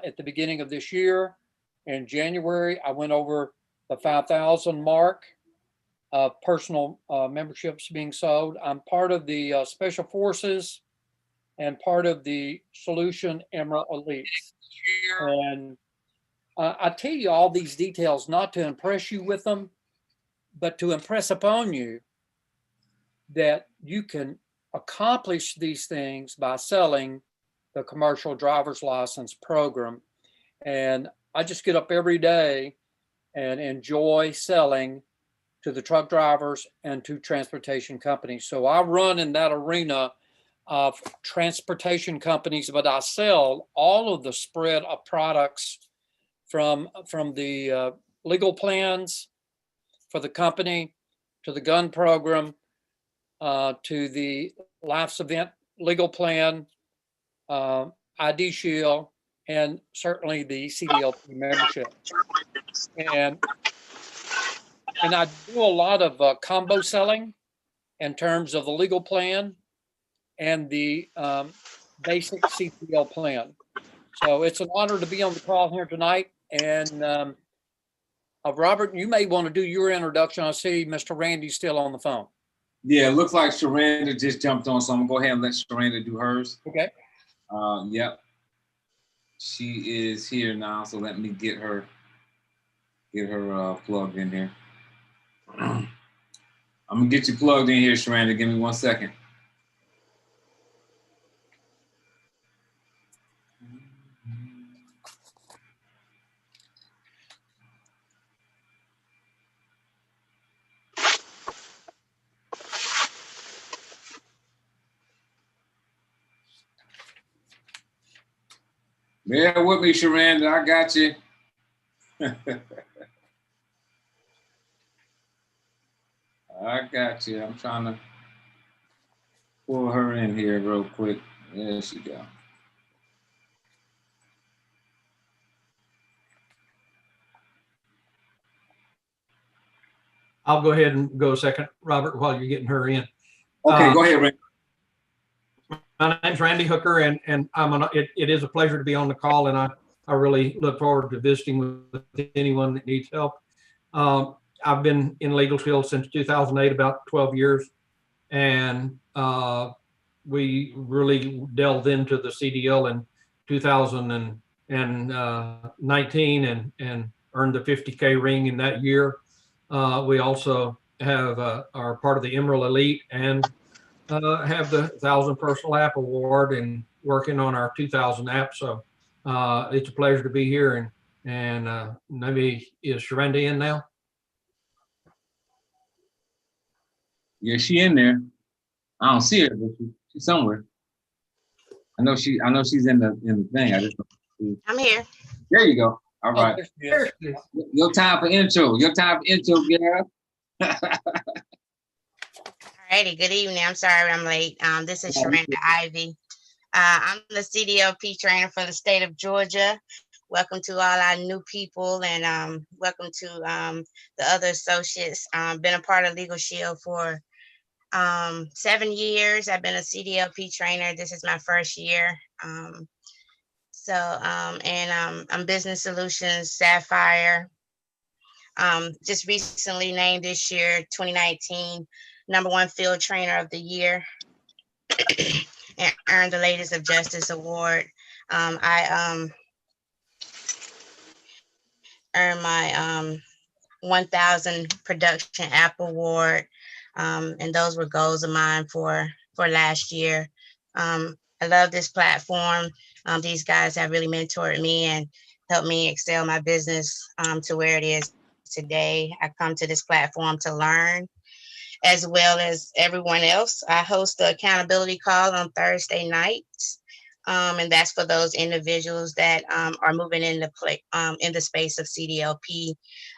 at the beginning of this year. In January, I went over the 5,000 mark of personal memberships being sold. I'm part of the Special Forces and part of the Solution Emerald Elites. And I tell you all these details not to impress you with them, but to impress upon you that you can accomplish these things by selling the commercial driver's license program. And I just get up every day and enjoy selling to the truck drivers and to transportation companies. So I run in that arena of transportation companies, but I sell all of the spread of products from the legal plans for the company, to the gun program, to the life's event legal plan, ID Shield, and certainly the CDLP membership. And I do a lot of combo selling in terms of the legal plan and the basic CPL plan. So it's an honor to be on the call here tonight. And Robert, you may want to do your introduction. I see Mr. Randy's still on the phone. Yeah, it looks like Sherranda just jumped on, so I'm gonna go ahead and let Sherranda do hers. Okay. Yep. She is here now, so let me get her plugged in here. I'm gonna get you plugged in here, Sherranda. Give me 1 second. Bear with me, Sherranda. I got you. I got you. I'm trying to pull her in here real quick. There she go. I'll go ahead and go a second, Robert, while you're getting her in. Okay, go ahead, Randy. My name's Randy Hooker, and it is a pleasure to be on the call, and I really look forward to visiting with anyone that needs help. I've been in LegalShield since 2008, about 12 years, and we really delved into the CDL in 2019 and earned the 50K ring in that year. We also have are part of the Emerald Elite and have the 1,000 Personal App Award and working on our 2,000 app. So it's a pleasure to be here. And maybe is Sherranda in now? Yeah, she in there. I don't see her, but she's somewhere. I know she's in the thing. I just I'm here. There you go. All right. Oh, Your time for intro. Your time for intro, girl. Alrighty, good evening. I'm sorry I'm late. This is Sherranda Ivey. I'm the CDLP trainer for the state of Georgia. Welcome to all our new people, and welcome to the other associates. Been a part of LegalShield for 7 years. I've been a CDLP trainer. This is my first year. I'm Business Solutions Sapphire. Just recently named this year, 2019, #1 Field Trainer of the Year, and earned the Ladies of Justice Award. I earned my 1,000 Production App Award, and those were goals of mine for last year. I love this platform. These guys have really mentored me and helped me excel my business to where it is today. I come to this platform to learn, as well as everyone else. I host the accountability call on Thursday nights, and that's for those individuals that are moving in the space of CDLP.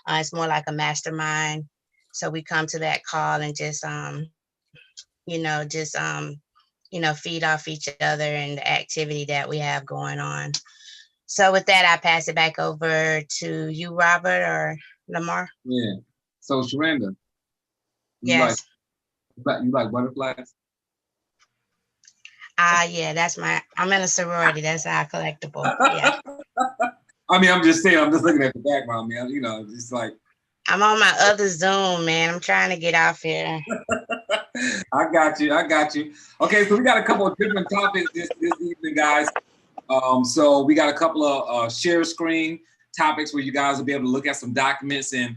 It's more like a mastermind. So we come to that call and just feed off each other and the activity that we have going on. So with that, I pass it back over to you, Robert or Lamar. Yeah. So Sherranda. Yes. You like butterflies? Yeah, I'm in a sorority. That's our collectible. Yeah. I mean, I'm just saying, I'm just looking at the background, man. You know, it's like, I'm on my other Zoom, man. I'm trying to get off here. I got you. I got you. Okay, so we got a couple of different topics this evening, guys. So we got a couple of share screen topics where you guys will be able to look at some documents, and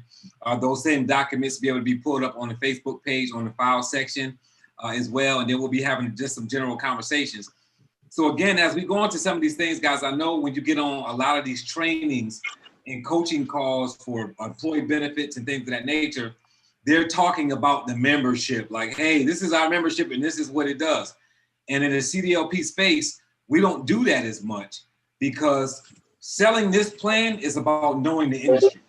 those same documents be able to be pulled up on the Facebook page on the file section as well. And then we'll be having just some general conversations. So again, as we go into some of these things, guys, I know when you get on a lot of these trainings and coaching calls for employee benefits and things of that nature, they're talking about the membership, like, hey, this is our membership and this is what it does. And in the CDLP space, we don't do that as much because selling this plan is about knowing the industry.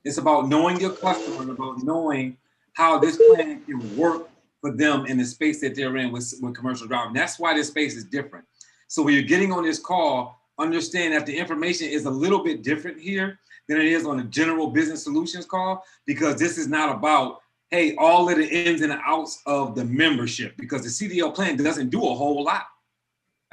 It's about knowing your customer and about knowing how this plan can work for them in the space that they're in with commercial driving. That's why this space is different. So when you're getting on this call, understand that the information is a little bit different here than it is on a general business solutions call, because this is not about, hey, all of the ins and outs of the membership, because the CDL plan doesn't do a whole lot.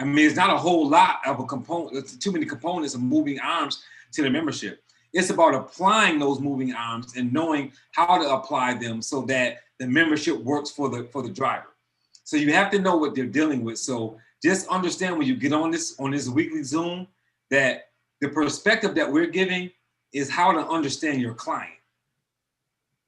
I mean, it's not a whole lot of a component, it's too many components of moving arms to the membership. It's about applying those moving arms and knowing how to apply them so that the membership works for the driver. So you have to know what they're dealing with. So just understand when you get on this weekly Zoom that the perspective that we're giving is how to understand your client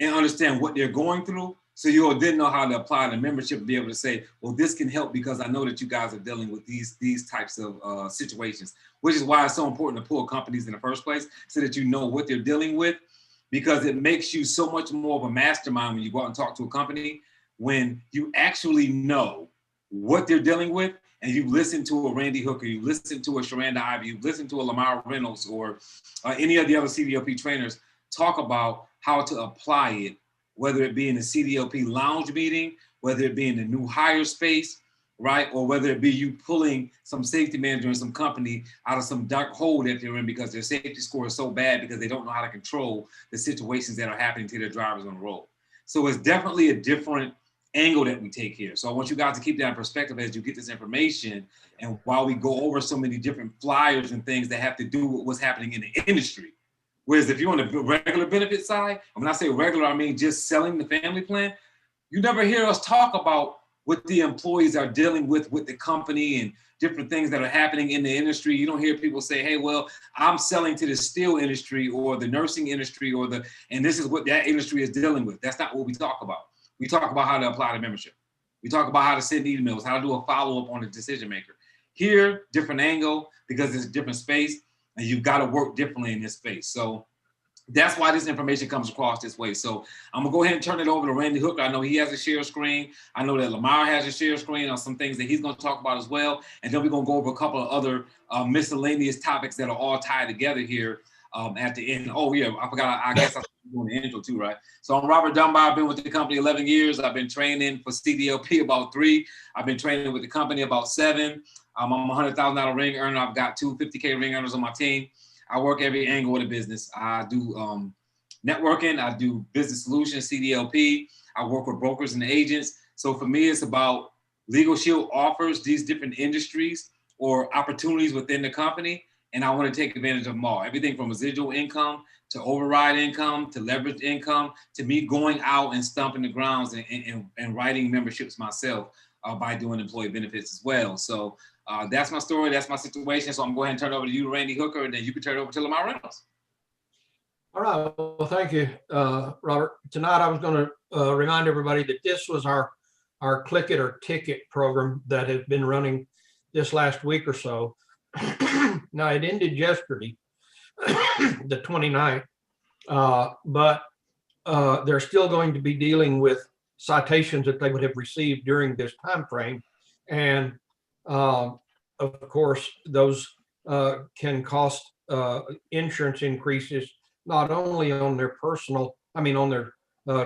and understand what they're going through. So you'll then know how to apply the membership and be able to say, well, this can help because I know that you guys are dealing with these types of situations, which is why it's so important to pull companies in the first place so that you know what they're dealing with, because it makes you so much more of a mastermind when you go out and talk to a company, when you actually know what they're dealing with and you listen to a Randy Hooker, you listen to a Sherranda Ivey, you listen to a Lamar Reynolds or any of the other CDLP trainers talk about how to apply it, whether it be in the CDLP lounge meeting, whether it be in the new hire space, right? Or whether it be you pulling some safety manager in some company out of some dark hole that they're in because their safety score is so bad because they don't know how to control the situations that are happening to their drivers on the road. So it's definitely a different angle that we take here. So I want you guys to keep that in perspective as you get this information. And while we go over so many different flyers and things that have to do with what's happening in the industry. Whereas if you're on the regular benefit side, and when I say regular, I mean just selling the family plan, you never hear us talk about what the employees are dealing with the company and different things that are happening in the industry. You don't hear people say, hey, well, I'm selling to the steel industry or the nursing industry and this is what that industry is dealing with. That's not what we talk about. We talk about how to apply the membership. We talk about how to send emails, how to do a follow-up on the decision maker. Here, different angle, because it's a different space, and you've got to work differently in this space. So that's why this information comes across this way. So I'm gonna go ahead and turn it over to Randy Hooker. I know he has a share screen. I know that Lamar has a share screen on some things that he's gonna talk about as well. And then we're gonna go over a couple of other miscellaneous topics that are all tied together here at the end. Oh yeah, I forgot, I guess I'm doing the intro too, right? So I'm Robert Dunbar. I've been with the company 11 years. I've been training for CDLP about 3. I've been training with the company about 7. I'm a $100,000 ring earner. I've got 2 50K ring earners on my team. I work every angle of the business. I do networking. I do business solutions, CDLP. I work with brokers and agents. So for me, it's about LegalShield offers these different industries or opportunities within the company, and I want to take advantage of them all. Everything from residual income to override income to leveraged income to me going out and stomping the grounds and writing memberships myself by doing employee benefits as well. So that's my story. That's my situation. So I'm going to go ahead and turn it over to you, Randy Hooker, and then you can turn it over to Lamar Reynolds. All right. Well, thank you, Robert. Tonight, I was going to remind everybody that this was our Click It or Ticket program that has been running this last week or so. Now, it ended yesterday, the 29th, but they're still going to be dealing with citations that they would have received during this time frame. And of course, those can cost insurance increases, not only on their on their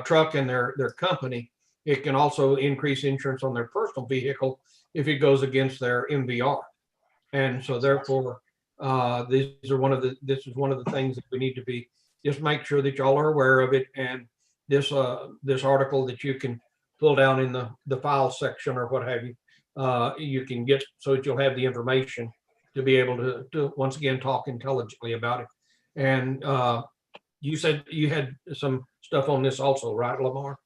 truck and their company. It can also increase insurance on their personal vehicle if it goes against their MVR. And so therefore, this is one of the things that we need to be, just make sure that y'all are aware of it. And this article that you can pull down in the file section or what have you, you can get so that you'll have the information to be able to once again talk intelligently about it. And you said you had some stuff on this also, right, Lamar?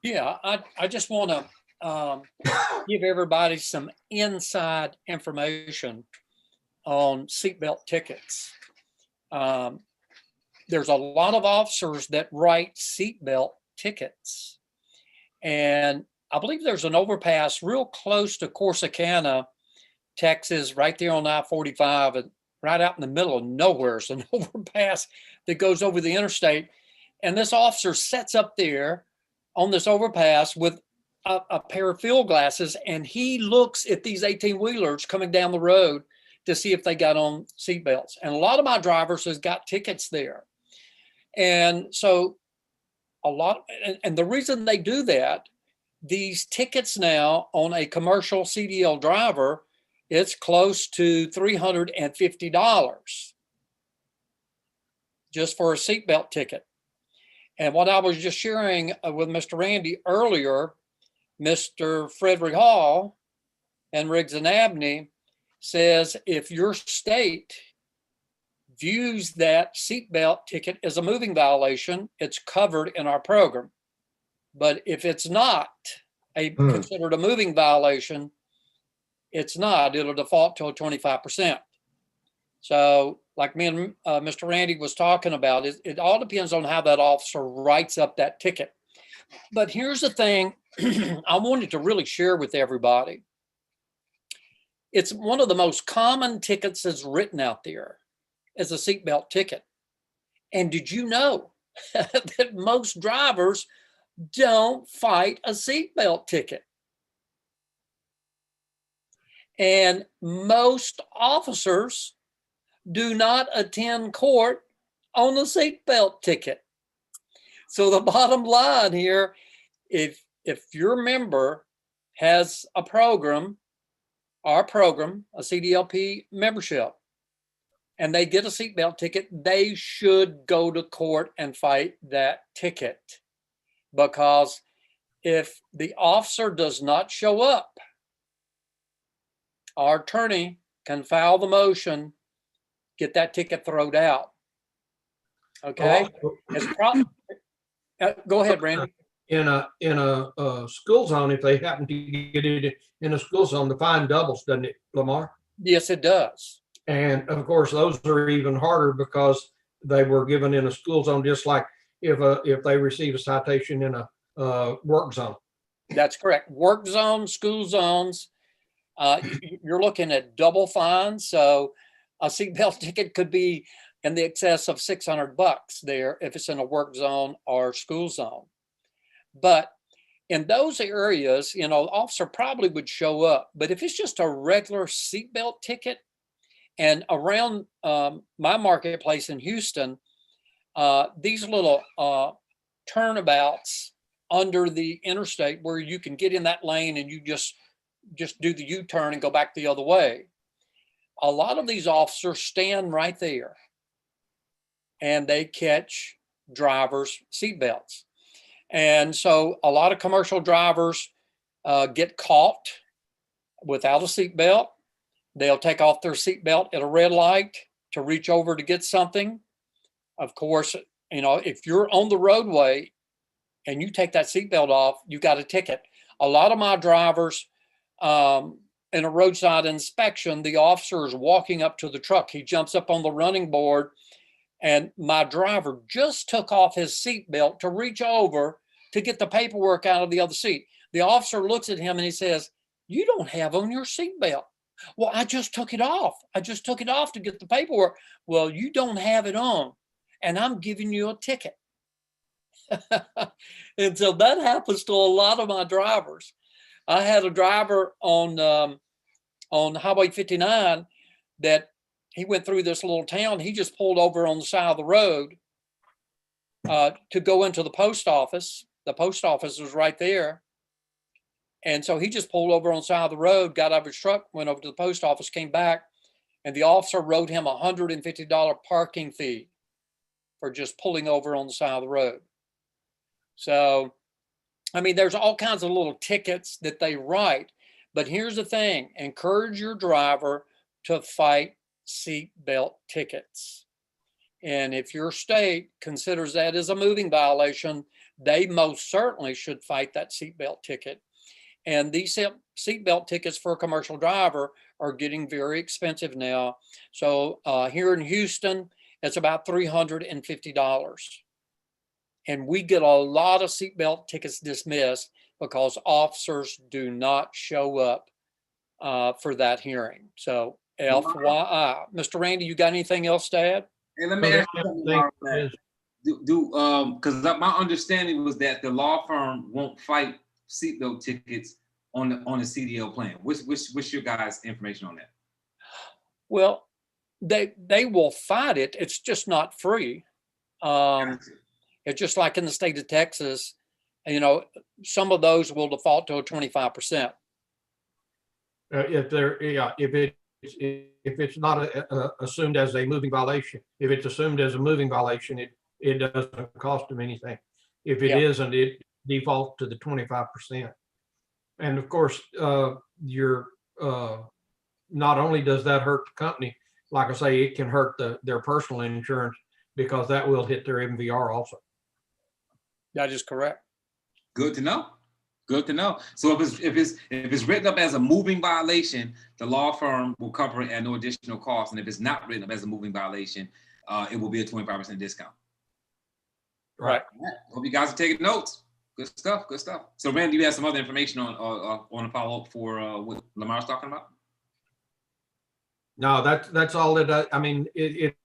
Yeah, I just want to give everybody some inside information on seatbelt tickets. There's a lot of officers that write seatbelt tickets. And I believe there's an overpass real close to Corsicana, Texas, right there on I-45, and right out in the middle of nowhere is an overpass that goes over the interstate. And this officer sets up there on this overpass with a pair of field glasses, and he looks at these 18-wheelers coming down the road to see if they got on seatbelts. And a lot of my drivers has got tickets there. And so and the reason they do that, these tickets now on a commercial CDL driver, it's close to $350 just for a seatbelt ticket. And what I was just sharing with Mr. Randy earlier, Mr. Frederick Hall and Riggs and Abney says if your state views that seatbelt ticket as a moving violation, it's covered in our program. But if it's not considered a moving violation, it's not. It'll default to a 25%. So like me and Mr. Randy was talking about, it all depends on how that officer writes up that ticket. But here's the thing I wanted to really share with everybody. It's one of the most common tickets that's written out there as a seatbelt ticket. And did you know that most drivers don't fight a seatbelt ticket? And most officers do not attend court on a seatbelt ticket. So the bottom line here, if your member has a program, our program, a CDLP membership, and they get a seatbelt ticket, they should go to court and fight that ticket. Because if the officer does not show up, our attorney can file the motion, get that ticket thrown out. Okay? Go ahead, Randy. In a school zone, if they happen to get it in a school zone, the fine doubles, doesn't it, Lamar? Yes, it does. And of course, those are even harder because they were given in a school zone, just like if they receive a citation in a work zone. That's correct. Work zones, school zones, you're looking at double fines. So a seatbelt ticket could be in the excess of $600 there if it's in a work zone or school zone. But in those areas, the officer probably would show up. But if it's just a regular seatbelt ticket, and around my marketplace in Houston, these little turnabouts under the interstate where you can get in that lane and you just do the U-turn and go back the other way. A lot of these officers stand right there and they catch drivers' seatbelts. And so a lot of commercial drivers get caught without a seatbelt. They'll take off their seatbelt at a red light to reach over to get something. Of course, if you're on the roadway and you take that seatbelt off, you got a ticket. A lot of my drivers, in a roadside inspection, the officer is walking up to the truck. He jumps up on the running board, and my driver just took off his seatbelt to reach over to get the paperwork out of the other seat. The officer looks at him and he says, "You don't have on your seatbelt." "Well, I just took it off. I just took it off to get the paperwork." "Well, you don't have it on, and I'm giving you a ticket." And so that happens to a lot of my drivers. I had a driver on Highway 59 that he went through this little town. He just pulled over on the side of the road to go into the post office. The post office was right there. And so he just pulled over on the side of the road, got out of his truck, went over to the post office, came back, and the officer wrote him a $150 parking fee for just pulling over on the side of the road. So, I mean, there's all kinds of little tickets that they write. But here's the thing, encourage your driver to fight seatbelt tickets. And if your state considers that as a moving violation, they most certainly should fight that seatbelt ticket. And these seatbelt tickets for a commercial driver are getting very expensive now. So here in Houston, it's about $350. And we get a lot of seatbelt tickets dismissed because officers do not show up for that hearing. So FYI. Mr. Randy, you got anything else to add? Hey, let me ask you something about that. Because my understanding was that the law firm won't fight seatbelt tickets on the CDL plan. What's your guys' information on that? Well, they will fight it. It's just not free. It's just like in the state of Texas, you know, some of those will default to a 25%. If it's not assumed as a moving violation, if it's assumed as a moving violation, it doesn't cost them anything. If it isn't, it defaults to the 25%. And of course, not only does that hurt the company, like I say, it can hurt their personal insurance because that will hit their MVR also. That is correct. Good to know. Good to know. So if it's written up as a moving violation, the law firm will cover it at no additional cost. And if it's not written up as a moving violation, it will be a 25% discount. Right. Hope you guys are taking notes. Good stuff. Good stuff. So Randy, you have some other information on a follow-up for what Lamar's talking about? No, that's all that I mean, it's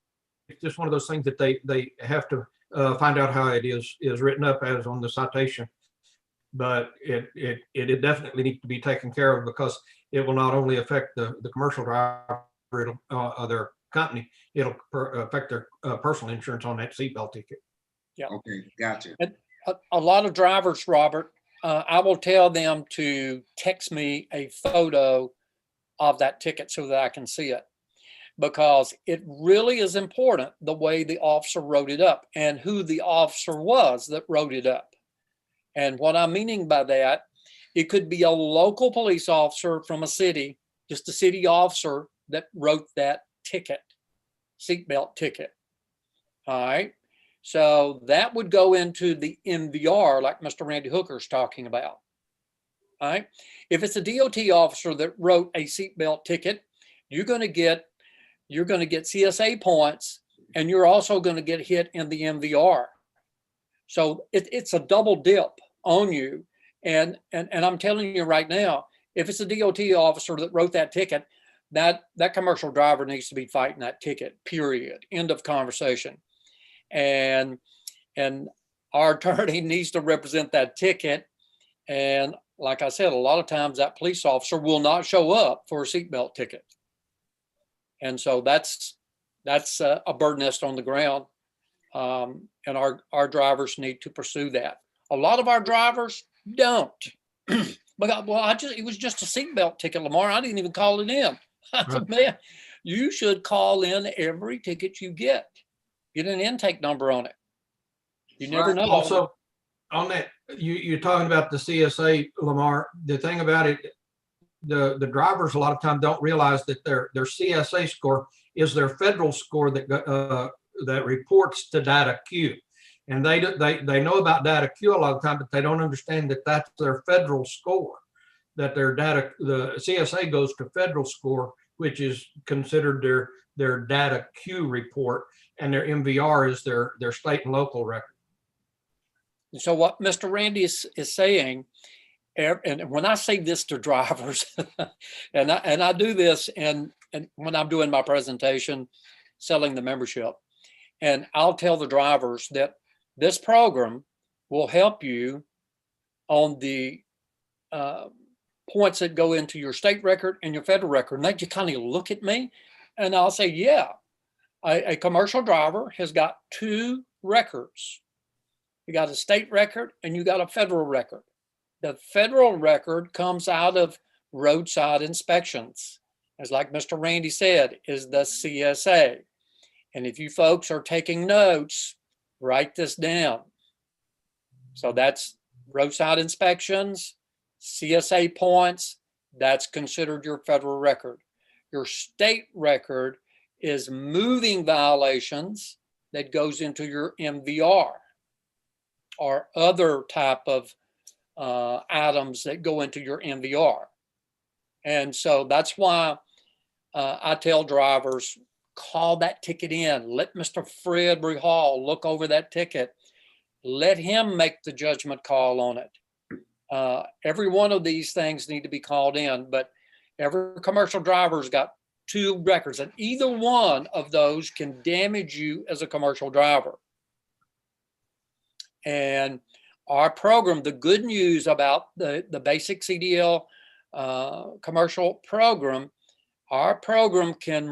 just one of those things that they have to find out how it is written up as on the citation. But it definitely needs to be taken care of because it will not only affect the commercial driver, it'll their company, it'll affect their personal insurance on that seatbelt ticket. Yeah. Okay, gotcha. And a lot of drivers, Robert, I will tell them to text me a photo of that ticket so that I can see it, because it really is important the way the officer wrote it up and who the officer was that wrote it up. And what I'm meaning by that, it could be a local police officer from a city, just a city officer that wrote that ticket, seatbelt ticket. All right. So that would go into the MVR like Mr. Randy Hooker's talking about. All right. If it's a DOT officer that wrote a seatbelt ticket, you're going to get CSA points, and you're also going to get hit in the MVR. So it's a double dip on you. And I'm telling you right now, if it's a DOT officer that wrote that ticket, that commercial driver needs to be fighting that ticket, period. End of conversation. And our attorney needs to represent that ticket. And like I said, a lot of times that police officer will not show up for a seatbelt ticket. And so that's a burden that's on the ground. And our drivers need to pursue that. A lot of our drivers don't. But it was just a seatbelt ticket, Lamar. I didn't even call it in. I said, man, you should call in every ticket you get. Get an intake number on it. You never know. Also, on that, you're talking about the CSA, Lamar. The thing about it, the drivers a lot of times don't realize that their CSA score is their federal score that reports to data Q. And they know about data Q a lot of the time, but they don't understand that that's their federal score, that the CSA goes to federal score, which is considered their data Q report, and their MVR is their state and local record. So what Mr. Randy is saying, and when I say this to drivers, and I do this and when I'm doing my presentation, selling the membership, and I'll tell the drivers that this program will help you on the points that go into your state record and your federal record. And they just kind of look at me and I'll say, yeah, a commercial driver has got two records. You got a state record and you got a federal record. The federal record comes out of roadside inspections. As like Mr. Randy said, is the CSA. And if you folks are taking notes, write this down. So that's roadside inspections, CSA points, that's considered your federal record. Your state record is moving violations, that goes into your MVR or other type of items that go into your MVR. And so that's why I tell drivers, call that ticket in. Let Mr. Fred Hall look over that ticket. Let him make the judgment call on it. Every one of these things need to be called in, but every commercial driver's got 2 records, and either one of those can damage you as a commercial driver. And our program, the good news about the basic CDL commercial program, our program can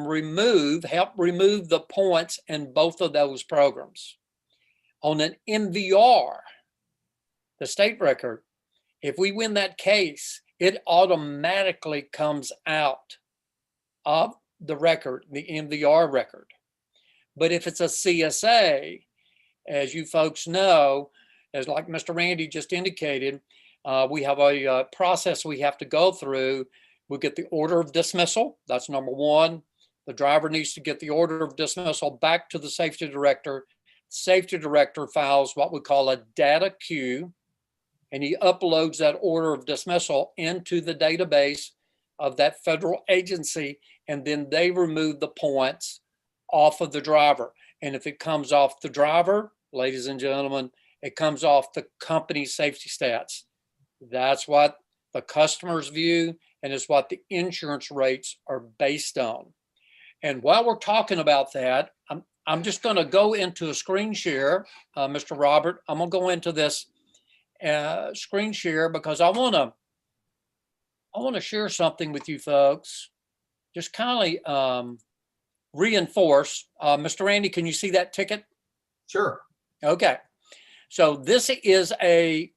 help remove the points in both of those programs. On an MVR, the state record, if we win that case, it automatically comes out of the record, the MVR record. But if it's a CSA, as you folks know, as like Mr. Randy just indicated, we have a process we have to go through. We get the order of dismissal. That's number 1. The driver needs to get the order of dismissal back to the safety director. Safety director files what we call a data queue, and he uploads that order of dismissal into the database of that federal agency, and then they remove the points off of the driver. And if it comes off the driver, ladies and gentlemen, it comes off the company safety stats. That's what the customer's view, and it's what the insurance rates are based on. And while we're talking about that, I'm just going to go into a screen share, Mr. Robert. I'm going to go into this screen share because I want to share something with you folks. Just kindly reinforce. Mr. Randy, can you see that ticket? Sure. Okay. So this is in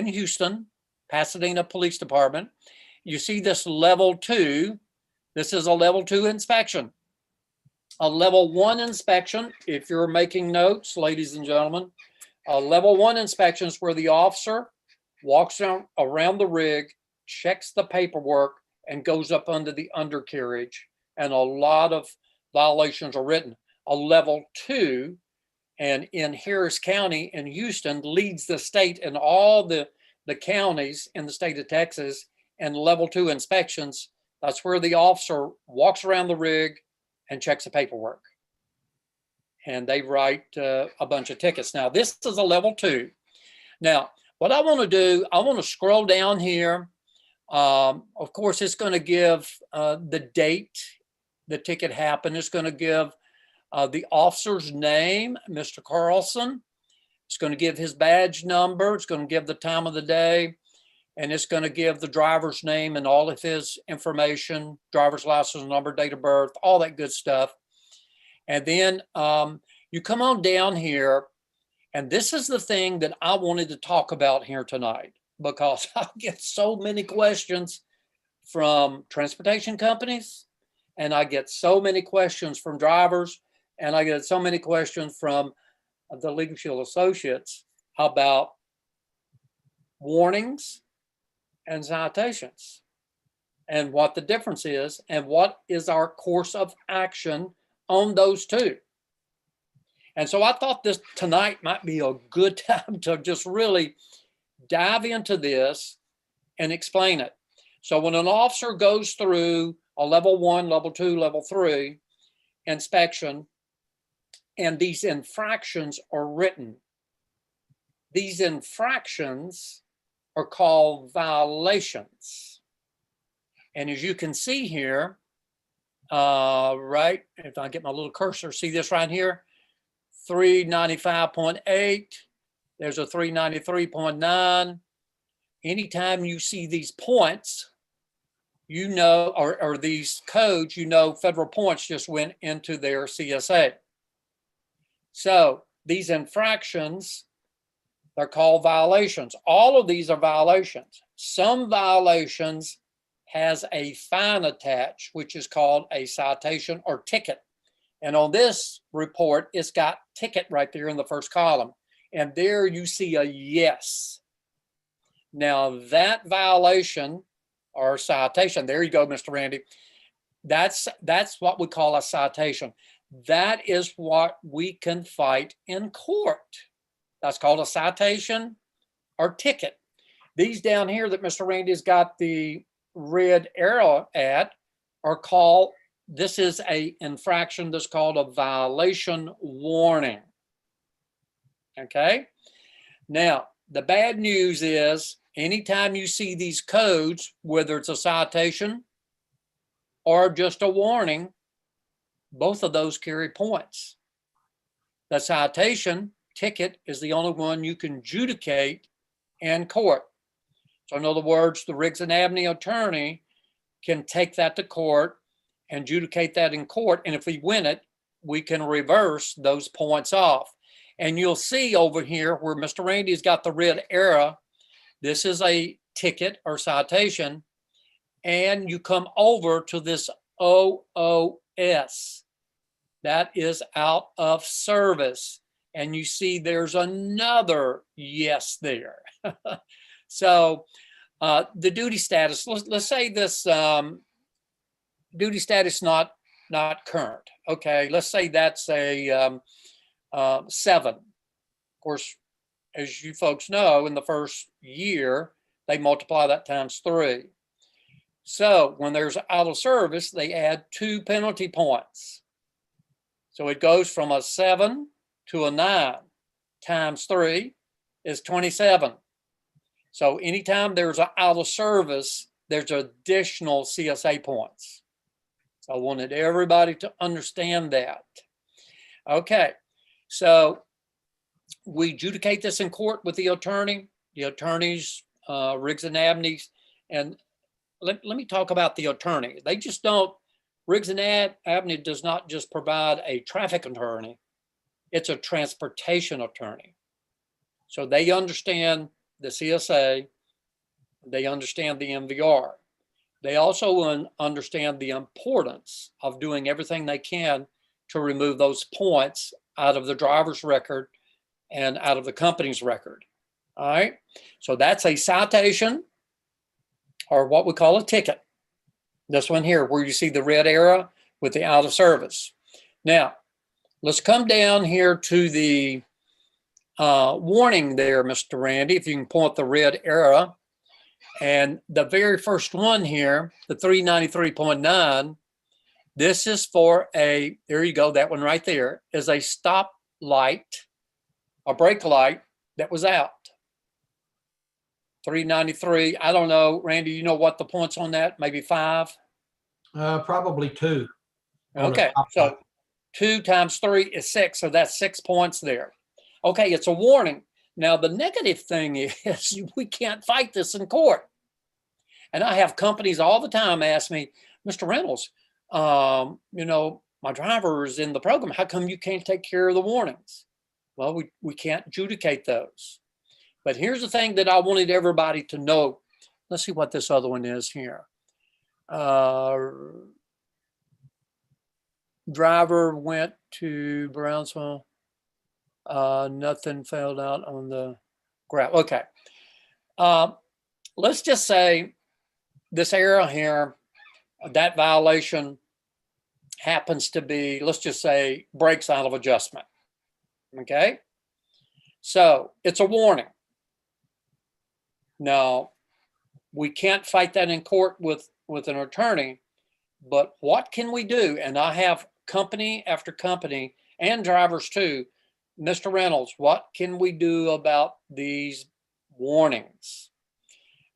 Houston, Pasadena Police Department. You see this level 2. This is a level 2 inspection. A level 1 inspection, if you're making notes, ladies and gentlemen, a level 1 inspection is where the officer walks around the rig, checks the paperwork, and goes up under the undercarriage. And a lot of violations are written. A level 2, and in Harris County in Houston, leads the state in all the counties in the state of Texas. And level 2 inspections, that's where the officer walks around the rig and checks the paperwork. And they write a bunch of tickets. Now, this is a level 2. Now, what I want to do, I want to scroll down here. Of course, it's going to give the date the ticket happened. It's going to give the officer's name, Mr. Carlson. It's going to give his badge number. It's going to give the time of the day. And it's going to give the driver's name and all of his information, driver's license number, date of birth, all that good stuff. And then you come on down here, and this is the thing that I wanted to talk about here tonight, because I get so many questions from transportation companies, and I get so many questions from drivers, and I get so many questions from the LegalShield associates about warnings and citations and what the difference is and what is our course of action on those 2. And so I thought this tonight might be a good time to just really dive into this and explain it. So when an officer goes through a level 1, level 2, level 3 inspection, and these infractions are written, these infractions are called violations. And as you can see here, right, if I get my little cursor, see this right here, 395.8, there's a 393.9. Anytime you see these points, you know, or these codes, you know, federal points just went into their CSA. So these infractions, they're called violations. All of these are violations. Some violations has a fine attached, which is called a citation or ticket. And on this report, it's got ticket right there in the first column. And there you see a yes. Now that violation or citation, there you go, Mr. Randy. That's what we call a citation. that is what we can fight in court. That's called a citation or ticket. These down here that Mr. Randy's got the red arrow at are called, this is a infraction that's called a violation warning. Okay. Now, the bad news is anytime you see these codes, whether it's a citation or just a warning, both of those carry points. The citation ticket is the only one you can adjudicate in court. So in other words, the Riggs and Abney attorney can take that to court and adjudicate that in court. And if we win it, we can reverse those points off. And you'll see over here where Mr. Randy's got the red arrow, this is a ticket or citation. And you come over to this OOS. That is out of service. And you see there's another yes there. So the duty status, let's say this duty status not current. Okay, let's say that's a 7. Of course, as you folks know, in the first year, they multiply that times 3. So when there's out of service, they add 2 penalty points. So it goes from a 7 to a 9 times 3 is 27. So anytime there's an out of service, there's additional CSA points. So I wanted everybody to understand that. Okay, so we adjudicate this in court with the attorneys, Riggs and Abney's. And let me talk about the attorney. They just don't, Riggs and Abney does not just provide a traffic attorney, it's a transportation attorney. So they understand the CSA, they understand the MVR. They also understand the importance of doing everything they can to remove those points out of the driver's record and out of the company's record. All right, so that's a citation or what we call a ticket. This one here where you see the red arrow with the out of service. Now, let's come down here to the warning there, Mr. Randy, if you can point the red arrow. And the very first one here, the 393.9, this is for a, there you go, that one right there, is a stop light, a brake light that was out. 393, I don't know, Randy, you know what the points on that? Maybe 5? Probably 2. Okay, so 2 times 3 is 6, so that's 6 points there. Okay, it's a warning. Now, the negative thing is we can't fight this in court. And I have companies all the time ask me, Mr. Reynolds, you know, my driver is in the program. How come you can't take care of the warnings? Well, we can't adjudicate those. But here's the thing that I wanted everybody to know. Let's see what this other one is here. Driver went to Brownsville. Nothing fell out on the ground. Okay. Let's just say this arrow here, that violation happens to be, let's just say, brakes out of adjustment. Okay. So it's a warning. Now, we can't fight that in court with an attorney, but what can we do? And I have company after company and drivers too. Mr. Reynolds, what can we do about these warnings?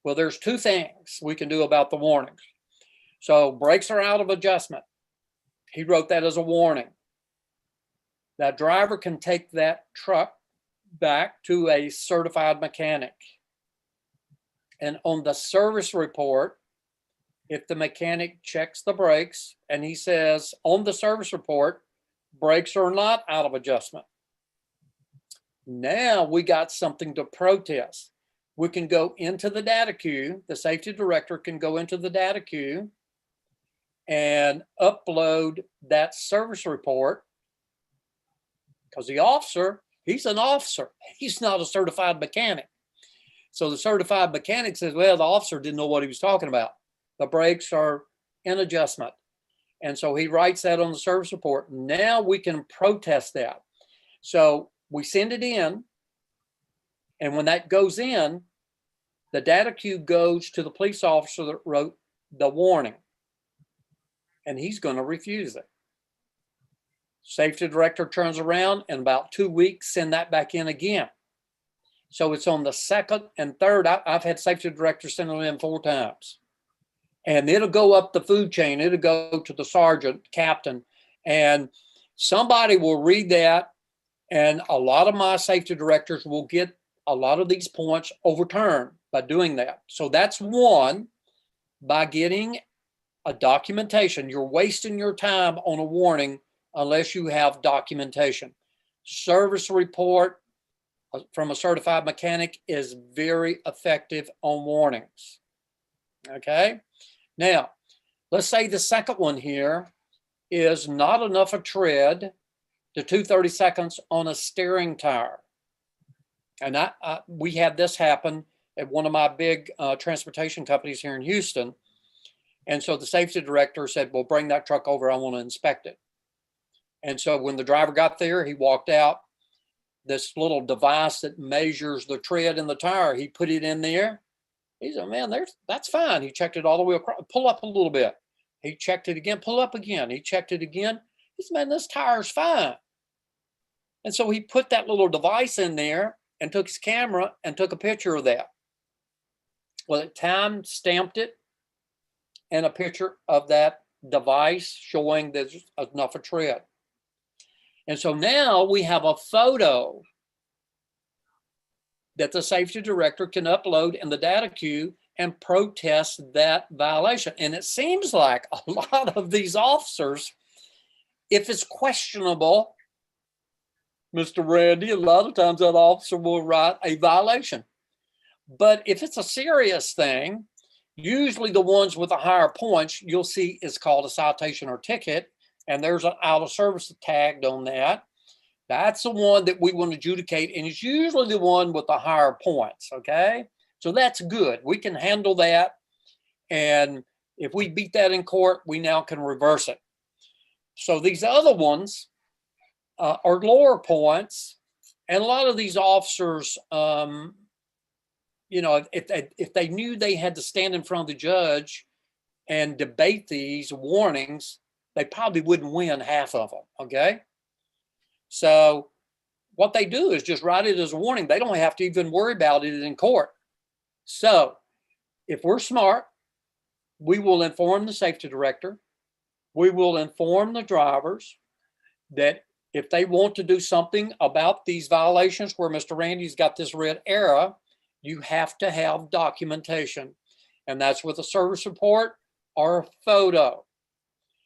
Well, there's 2 things we can do about the warnings. So brakes are out of adjustment. He wrote that as a warning. That driver can take that truck back to a certified mechanic. And on the service report, if the mechanic checks the brakes and he says on the service report, brakes are not out of adjustment. Now we got something to protest. We can go into the data queue. The safety director can go into the data queue and upload that service report, because the officer, he's an officer. He's not a certified mechanic. So the certified mechanic says, well, the officer didn't know what he was talking about. The brakes are in adjustment. And so he writes that on the service report. Now we can protest that. So we send it in. And when that goes in, the data queue goes to the police officer that wrote the warning. And he's going to refuse it. Safety director turns around in about 2 weeks, send that back in again. So it's on the second and third. I've had safety directors send them in 4 times. And it'll go up the food chain. It'll go to the sergeant, captain, and somebody will read that. And a lot of my safety directors will get a lot of these points overturned by doing that. So that's one, by getting a documentation. You're wasting your time on a warning unless you have documentation. Service report from a certified mechanic is very effective on warnings. Okay. Now, let's say the second one here is not enough a tread to 2/32 on a steering tire. And we had this happen at one of my big transportation companies here in Houston. And so the safety director said, well, bring that truck over. I want to inspect it. And so when the driver got there, he walked out. This little device that measures the tread in the tire, he put it in there. He said, man, that's fine. He checked it all the way across. Pull up a little bit. He checked it again. Pull up again. He checked it again. He said, man, this tire's fine. And so he put that little device in there and took his camera and took a picture of that. Well, it time stamped it and a picture of that device showing there's enough of tread. And so now we have a photo that the safety director can upload in the data queue and protest that violation. And it seems like a lot of these officers, if it's questionable, Mr. Randy, a lot of times that officer will write a violation. But if it's a serious thing, usually the ones with the higher points you'll see is called a citation or ticket, and there's an out of service tagged on that. That's the one that we want to adjudicate, and it's usually the one with the higher points, okay? So that's good. We can handle that, and if we beat that in court, we now can reverse it. So these other ones are lower points, and a lot of these officers, you know, if they knew they had to stand in front of the judge and debate these warnings, they probably wouldn't win half of them, okay? So what they do is just write it as a warning. They don't have to even worry about it in court. So if we're smart, we will inform the safety director. We will inform the drivers that if they want to do something about these violations where Mr. Randy's got this red arrow, you have to have documentation. And that's with a service report or a photo.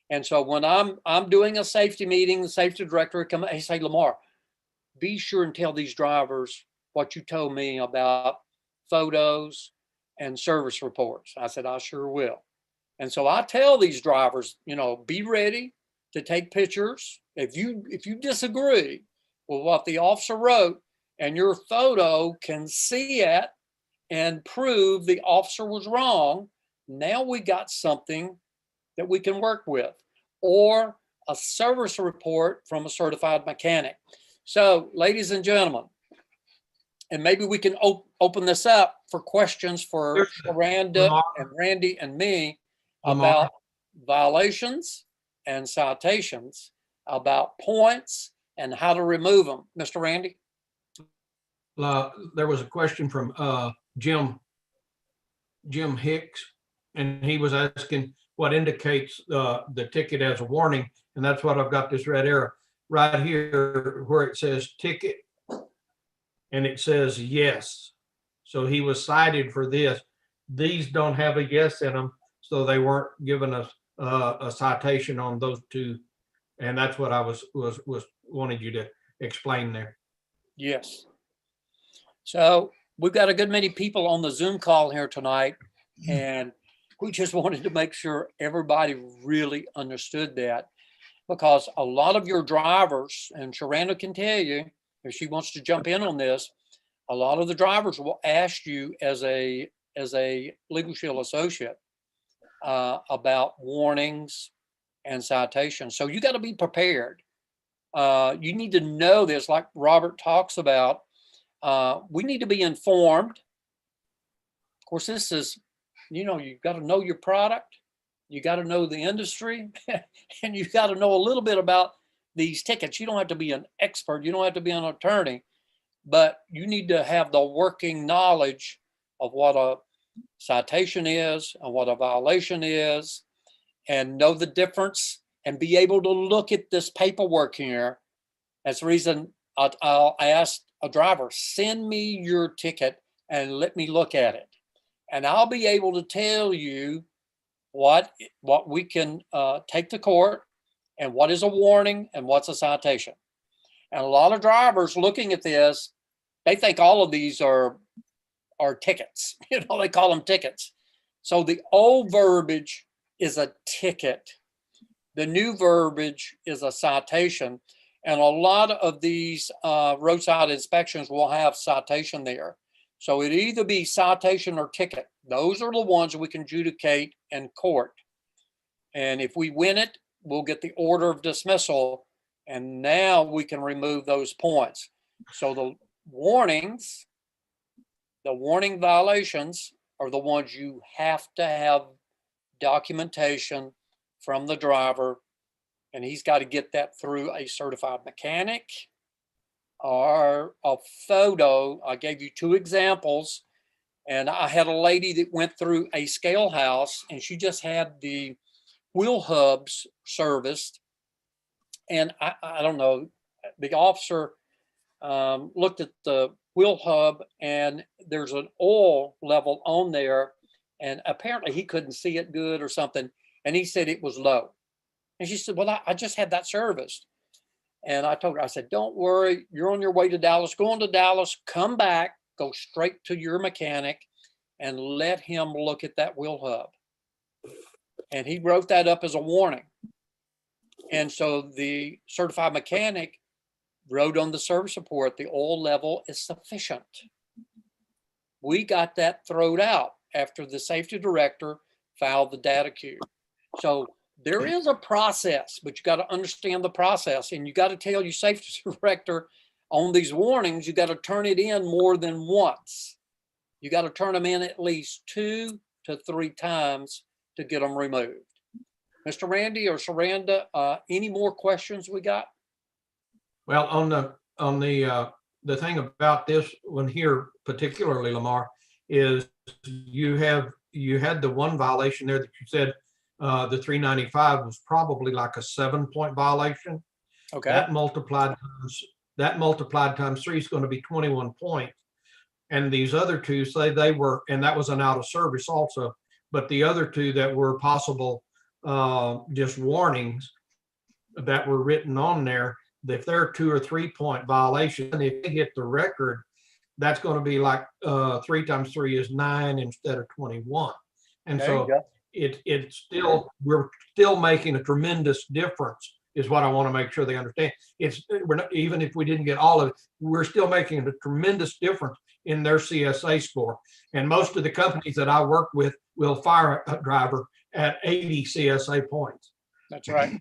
And so when I'm doing a safety meeting, the safety director would come, hey, say, Lamar, be sure and tell these drivers what you told me about photos and service reports. I said, I sure will. And so I tell these drivers, you know, be ready to take pictures. If you disagree with what the officer wrote and your photo can see it and prove the officer was wrong, now we got something that we can work with, or a service report from a certified mechanic. So, ladies and gentlemen, and maybe we can open this up for questions for Sherranda and Randy and me about violations and citations, about points and how to remove them. Mr. Randy? There was a question from Jim Hicks, and he was asking what indicates the ticket as a warning, and that's what I've got this red arrow right here where it says ticket, and it says yes. So he was cited for this. These don't have a yes in them, so they weren't given us a citation on those two, and that's what I was wanting you to explain there. Yes. So we've got a good many people on the Zoom call here tonight, and we just wanted to make sure everybody really understood that, because a lot of your drivers, and Sherranda can tell you if she wants to jump in on this, a lot of the drivers will ask you as a LegalShield associate about warnings and citation. So you got to be prepared. You need to know this, like Robert talks about. We need to be informed. Of course, this is, you've got to know your product. You got to know the industry and you got to know a little bit about these tickets. You don't have to be an expert. You don't have to be an attorney, but you need to have the working knowledge of what a citation is and what a violation is, and know the difference and be able to look at this paperwork here. That's the reason I'll ask a driver, send me your ticket and let me look at it. And I'll be able to tell you what we can take to court and what is a warning and what's a citation. And a lot of drivers looking at this, they think all of these are tickets. They call them tickets. So the old verbiage is a ticket. The new verbiage is a citation. And a lot of these roadside inspections will have citation there. So it'd either be citation or ticket. Those are the ones we can adjudicate in court. And if we win it, we'll get the order of dismissal. And now we can remove those points. So the warning violations are the ones you have to have documentation from the driver, and he's got to get that through a certified mechanic or a photo. I gave you 2 examples, and I had a lady that went through a scale house and she just had the wheel hubs serviced. And I don't know, the officer looked at the wheel hub and there's an oil level on there, and apparently he couldn't see it good or something. And he said it was low. And she said, well, I just had that serviced. And I told her, I said, don't worry, you're on your way to Dallas. Go on to Dallas, come back, go straight to your mechanic and let him look at that wheel hub. And he wrote that up as a warning. And so the certified mechanic wrote on the service report, the oil level is sufficient. We got that thrown out after the safety director filed the data cube. So there is a process, but you got to understand the process, and you got to tell your safety director on these warnings, you got to turn it in more than once. You got to turn them in at least 2 to 3 times to get them removed. Mr. Randy or Sherranda, any more questions we got? Well, on the thing about this one here, particularly Lamar, is you had the one violation there that you said the 395 was probably like a 7-point violation. Okay. That multiplied times 3 is going to be 21 points. And these other 2 say they were, and that was an out of service also. But the other 2 that were possible just warnings that were written on there, if they're 2 or 3 point violation, and if they hit the record, that's going to be like 3 times 3 is 9 instead of 21. And so it's still, we're still making a tremendous difference, is what I want to make sure they understand. We're not, even if we didn't get all of it, we're still making a tremendous difference in their CSA score. And most of the companies that I work with will fire a driver at 80 CSA points. That's right.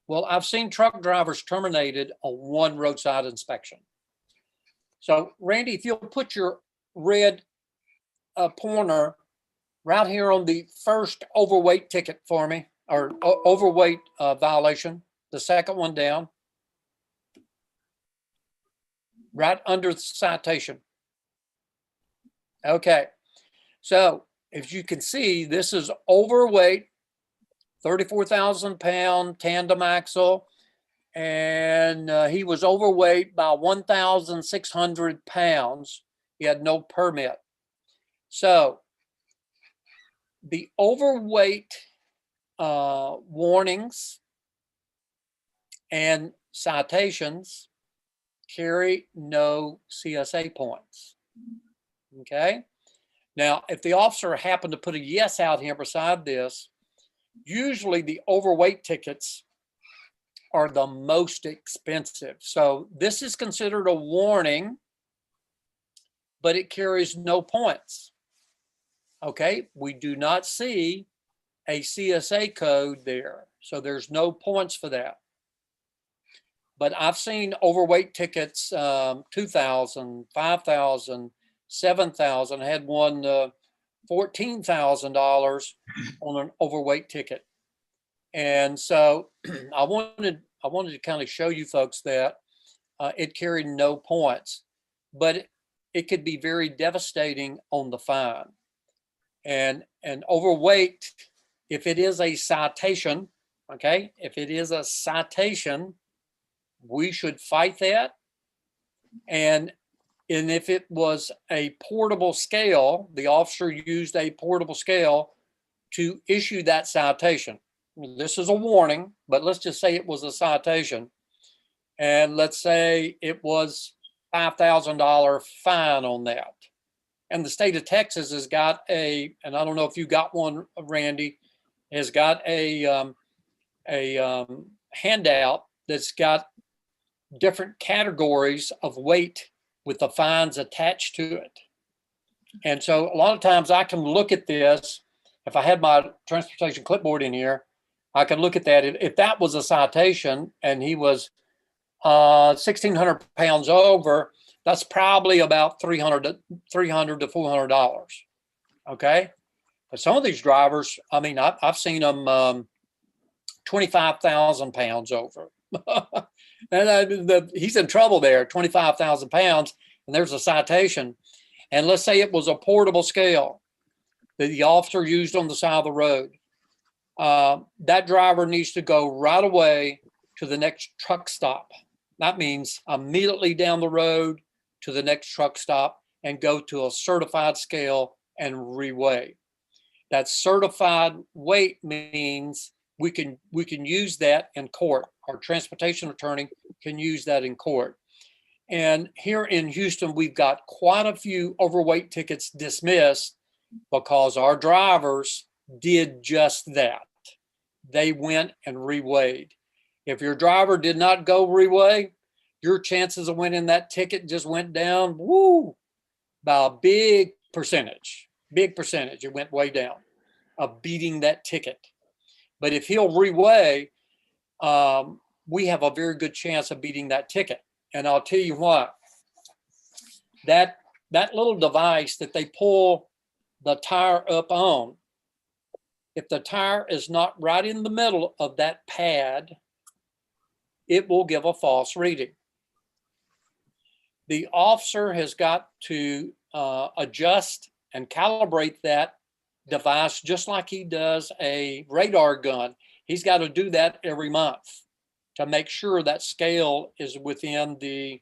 Well, I've seen truck drivers terminated on 1 roadside inspection. So Randy, if you'll put your red pointer right here on the first overweight ticket for me, or overweight violation, the second one down, right under the citation. Okay, so if you can see, this is overweight, 34,000 pound tandem axle, and he was overweight by 1,600 pounds. He had no permit. So the overweight warnings and citations carry no CSA points. Okay. Now, if the officer happened to put a yes out here beside this, usually the overweight tickets are the most expensive. So this is considered a warning, but it carries no points. Okay, we do not see a CSA code there. So there's no points for that. But I've seen overweight tickets, 2,000, 5,000, 7,000. I had one $14,000 on an overweight ticket. And so I wanted to kind of show you folks that it carried no points, but it could be very devastating on the fine. And overweight, if it is a citation, okay, if it is a citation, we should fight that. And if it was a portable scale, the officer used a portable scale to issue that citation. This is a warning, but let's just say it was a citation. And let's say it was $5,000 fine on that. And the state of Texas has got and I don't know if you got one, Randy, has got a handout that's got different categories of weight with the fines attached to it. And so a lot of times I can look at this. If I had my transportation clipboard in here, I could look at that. If that was a citation and he was 1,600 pounds over, that's probably about $300 to $400. Okay. But some of these drivers, I mean, I've seen them 25,000 pounds over. And he's in trouble there, 25,000 pounds, and there's a citation. And let's say it was a portable scale that the officer used on the side of the road. That driver needs to go right away to the next truck stop. That means immediately down the road to the next truck stop and go to a certified scale and reweigh. That certified weight means we can use that in court. Our transportation attorney can use that in court. And here in Houston, we've got quite a few overweight tickets dismissed because our drivers did just that. They went and reweighed. If your driver did not go reweigh, your chances of winning that ticket just went down, by a big percentage. It went way down of beating that ticket. But if he'll reweigh, we have a very good chance of beating that ticket. And I'll tell you what, that little device that they pull the tire up on, if the tire is not right in the middle of that pad, it will give a false reading. The officer has got to adjust and calibrate that device just like he does a radar gun. He's got to do that every month to make sure that scale is within the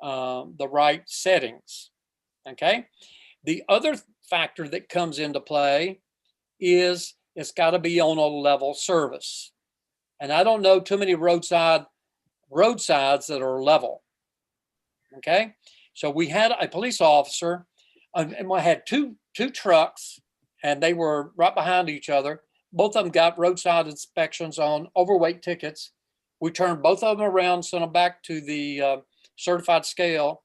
right settings. Okay. The other factor that comes into play is it's got to be on a level service. And I don't know too many roadsides that are level. Okay. So we had a police officer and we had two trucks and they were right behind each other. Both of them got roadside inspections on overweight tickets. We turned both of them around, sent them back to the certified scale.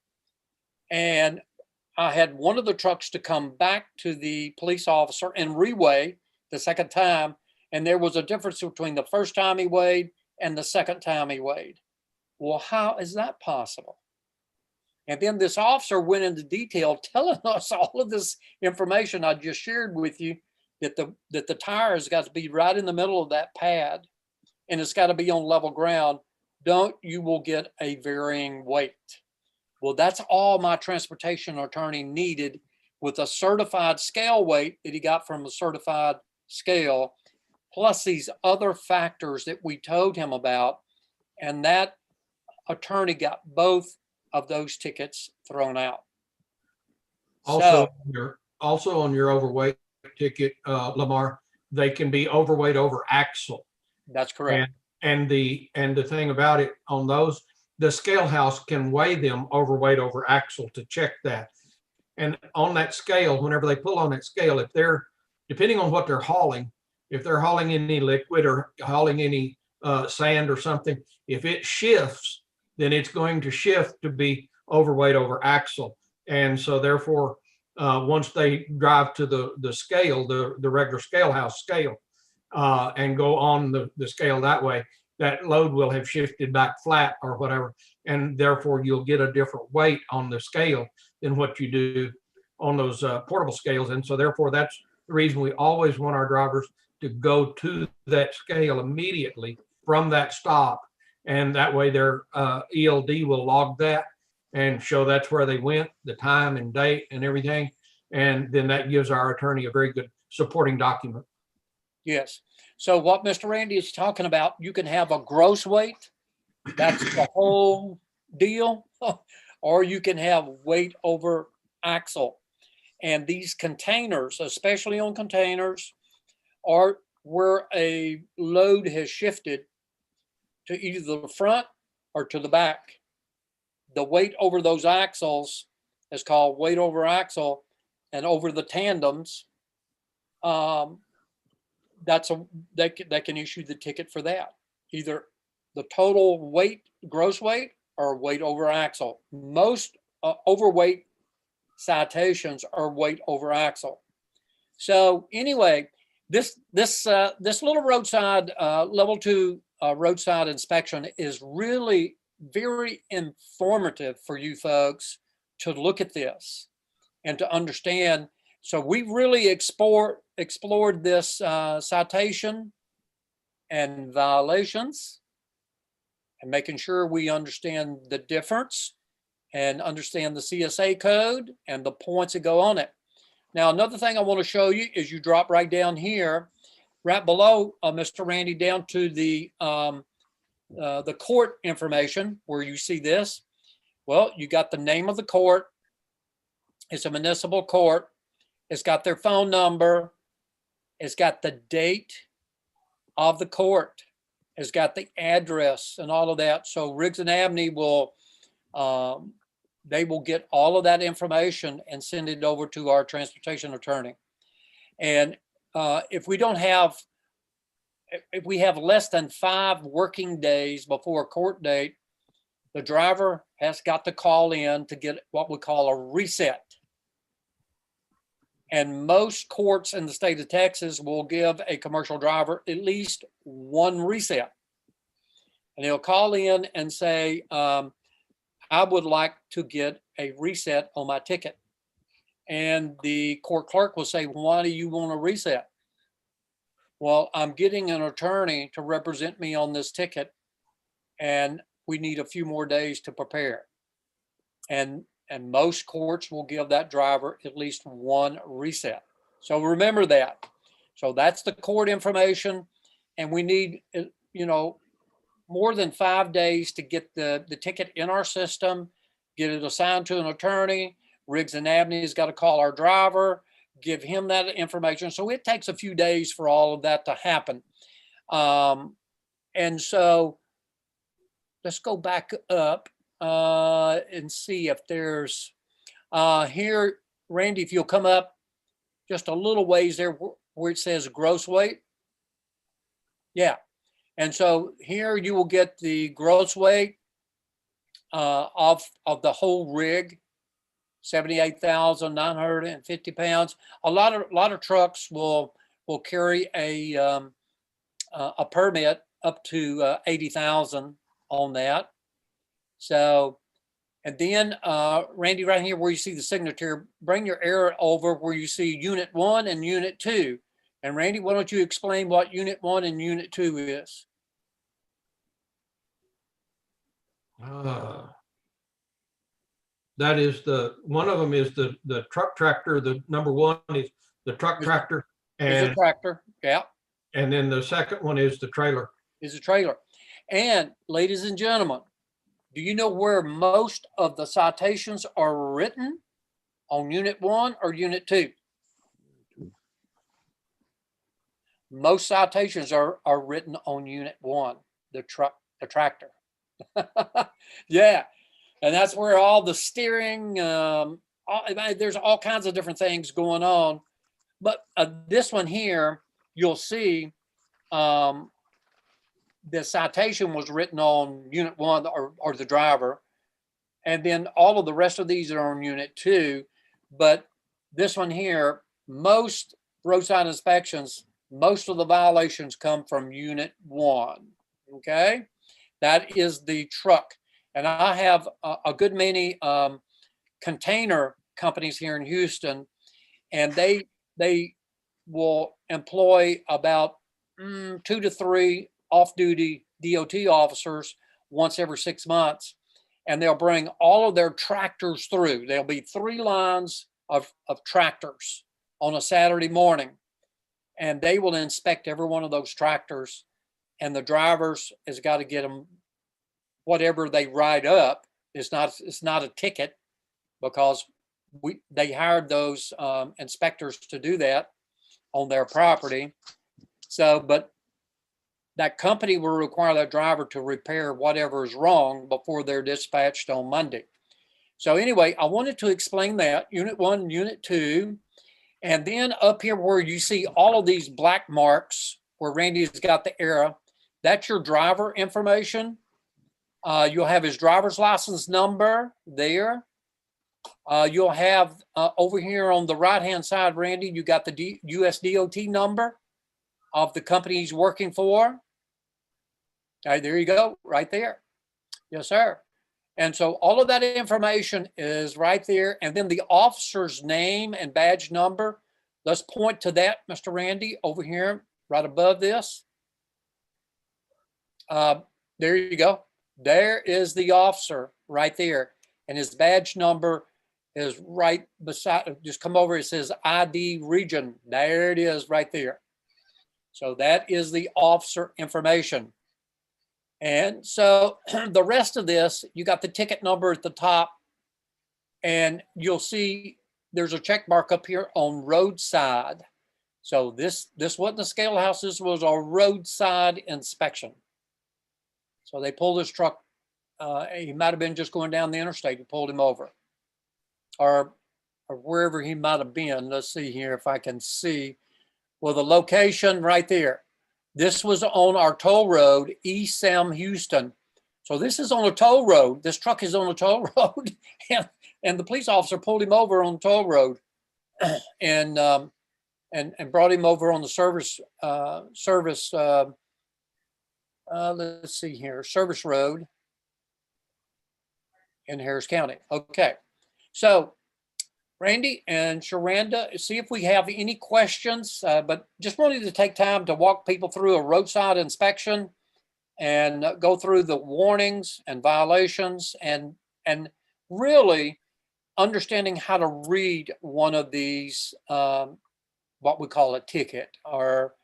And I had one of the trucks to come back to the police officer and reweigh the second time. And there was a difference between the first time he weighed and the second time he weighed. Well, how is that possible? And then this officer went into detail telling us all of this information I just shared with you, that the tire has got to be right in the middle of that pad and it's got to be on level ground. You will get a varying weight. Well, that's all my transportation attorney needed with a certified scale weight that he got from a certified scale, plus these other factors that we told him about. And that attorney got both of those tickets thrown out. Also on your overweight ticket, Lamar, they can be overweight over axle. That's correct. And the thing about it on those, the scale house can weigh them overweight over axle to check that. And on that scale, whenever they pull on that scale, if they're, depending on what they're hauling, if they're hauling any liquid or hauling any sand or something, if it shifts, then it's going to shift to be overweight over axle. And so therefore, once they drive to the scale, the regular scale house scale, and go on the scale that way, that load will have shifted back flat or whatever, and therefore you'll get a different weight on the scale than what you do on those portable scales. And so therefore that's the reason we always want our drivers to go to that scale immediately from that stop, and that way their ELD will log that and show that's where they went, the time and date and everything, and then that gives our attorney a very good supporting document. Yes. So what Mr. Randy is talking about, you can have a gross weight, that's the whole deal, or you can have weight over axle. And these containers, especially on containers, are where a load has shifted to either the front or to the back. The weight over those axles is called weight over axle, and over the tandems, they can issue the ticket for that, either the total weight, gross weight, or weight over axle. Most overweight citations are weight over axle. So anyway, this little roadside level 2 roadside inspection is really very informative for you folks to look at this and to understand. So we really explored this citation and violations, and making sure we understand the difference and understand the CSA code and the points that go on it. Now, another thing I want to show you is you drop right down here, right below Mr. Randy, down to the court information where you see this. Well, you got the name of the court. It's a municipal court. It's got their phone number. It's got the date of the court. It's got the address and all of that. So Riggs and Abney will, they will get all of that information and send it over to our transportation attorney. And if we have less than 5 working days before a court date, the driver has got to call in to get what we call a reset. And most courts in the state of Texas will give a commercial driver at least 1 reset. And he'll call in and say, I would like to get a reset on my ticket. And the court clerk will say, why do you want a reset? Well, I'm getting an attorney to represent me on this ticket, and we need a few more days to prepare. And most courts will give that driver at least 1 reset. So remember that. So that's the court information. And we need, more than 5 days to get the ticket in our system, get it assigned to an attorney. Riggs and Abney's got to call our driver, give him that information. So it takes a few days for all of that to happen. And so let's go back up and see if there's here, Randy, if you'll come up just a little ways there where it says gross weight. Yeah. And so here you will get the gross weight of the whole rig, 78,950 pounds. A lot of trucks will carry a permit up to 80,000 on that. So, and then Randy, right here where you see the signature, bring your arrow over where you see Unit 1 and Unit 2. And Randy, why don't you explain what Unit 1 and Unit 2 is? That is one of them is the truck tractor. The number 1 is the truck tractor. Is a tractor, yeah. And then the second one is the trailer. Is a trailer. And ladies and gentlemen, do you know where most of the citations are written? On Unit 1 or Unit 2? Most citations are written on Unit 1, the tractor. Yeah, and that's where all the steering, there's all kinds of different things going on. But this one here, you'll see the citation was written on Unit 1 or the driver. And then all of the rest of these are on Unit 2. But this one here, most roadside inspections, most of the violations come from Unit 1. Okay, that is the truck. And I have a good many container companies here in Houston, and they will employ about 2 to 3 off-duty DOT officers once every 6 months, and they'll bring all of their tractors through. There'll be 3 lines of tractors on a Saturday morning, and they will inspect every one of those tractors, and the drivers has got to get them whatever they write up. It's not a ticket, because they hired those inspectors to do that on their property. So, but that company will require that driver to repair whatever is wrong before they're dispatched on Monday. So anyway, I wanted to explain that, Unit 1, Unit 2, and then up here where you see all of these black marks where Randy's got the arrow, that's your driver information. You'll have his driver's license number there. You'll have over here on the right-hand side, Randy, you got the US DOT number of the company he's working for. All right, there you go, right there. Yes, sir. And so all of that information is right there. And then the officer's name and badge number. Let's point to that, Mr. Randy, over here, right above this. There you go. There is the officer right there. And his badge number is right beside, just come over, it says ID region. There it is right there. So that is the officer information. And so the rest of this, you got the ticket number at the top, and you'll see there's a check mark up here on roadside. So this wasn't a scale house, this was a roadside inspection. So they pulled his truck, he might have been just going down the interstate and pulled him over. Or wherever he might have been. Let's see here if I can see. Well, the location right there. This was on our toll road, East Sam Houston. So this is on a toll road. This truck is on a toll road, and the police officer pulled him over on the toll road, and brought him over on the service let's see here, service road in Harris County. Okay, so Randy and Sherranda, see if we have any questions, but just wanted to take time to walk people through a roadside inspection and go through the warnings and violations and really understanding how to read one of these, what we call a ticket or